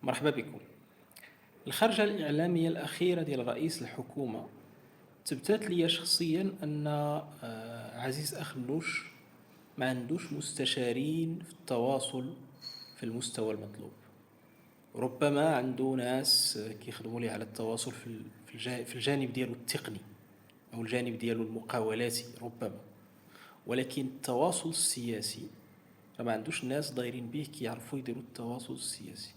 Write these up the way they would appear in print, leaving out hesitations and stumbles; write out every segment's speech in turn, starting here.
مرحبا بكم. الخرجة الإعلامية الأخيرة ديال رئيس الحكومة تبتات لي شخصيا أن عزيز أخنوش ما عندوش مستشارين في التواصل في المستوى المطلوب. ربما عنده ناس كيخدموا ليه على التواصل في الجانب ديالو التقني أو الجانب ديالو المقاولاتي ربما، ولكن التواصل السياسي راه ما عندوش ناس دايرين به كيعرفوا يديروا التواصل السياسي.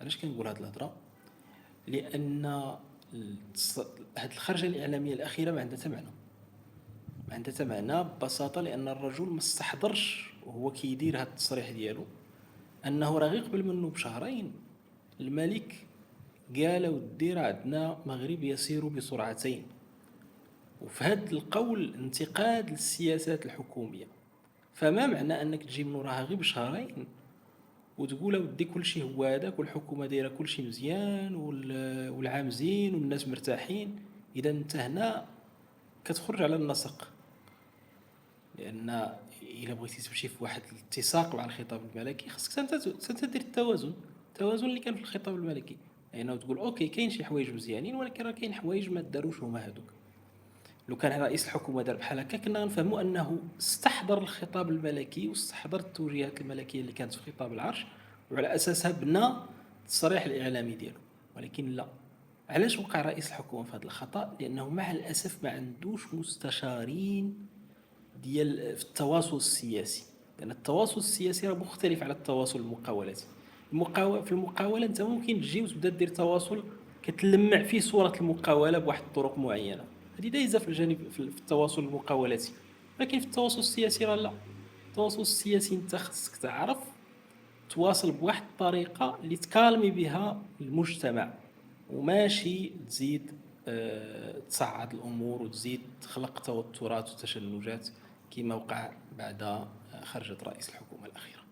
علاش كنقول هاد الهضره؟ لان هاد الخرجه الاعلاميه الاخيره ما عندها حتى معنى، ما عندها حتى معنى ببساطه لان الرجل ما استحضرش وهو كيدير هاد التصريح ديالو انه راه غير قبل منه بشهرين الملك قال ودي راه عندنا مغرب يسير بسرعتين. وفي هذا القول انتقاد للسياسات الحكوميه. فما معنى انك تجي من وراها غير بشهرين وتقول ودي كل شيء هو هذاك والحكومه دايره كل شيء مزيان والعام زين والناس مرتاحين؟ اذا انت هنا كتخرج على النسق، لان الا بغيتي تمشي في واحد الاتساق مع الخطاب الملكي خاصك انت دير التوازن اللي كان في الخطاب الملكي، يعني تقول اوكي كاين شي حوايج مزيانين ولكن راه كاين حوايج ما داروش هما هذوك. لو كان رئيس الحكومه دار بحال هكا كنا نفهموا انه استحضر الخطاب الملكي واستحضر التوجيهات الملكيه اللي كانت في خطاب العرش وعلى اساسها بنى التصريح الاعلامي ديالو. ولكن لا. علاش وقع رئيس الحكومه في هذا الخطا؟ لانه مع الاسف ما عندوش مستشارين ديال في التواصل السياسي، لان التواصل السياسي راه مختلف على التواصل المقاولاتي. في المقاوله انت ممكن تجي وتبدا دير تواصل كتلمع فيه صوره المقاوله بواحد الطرق معينه، هذه دايزه في الجانب في التواصل المقاولاتي. لكن في التواصل السياسي راه لا. التواصل السياسي انت خصك تعرف تواصل بواحد الطريقه اللي تكالمي بها المجتمع، وماشي تزيد تصعد الامور وتزيد تخلق توترات وتشنجات كما وقع بعد خرجة رئيس الحكومه الاخيره.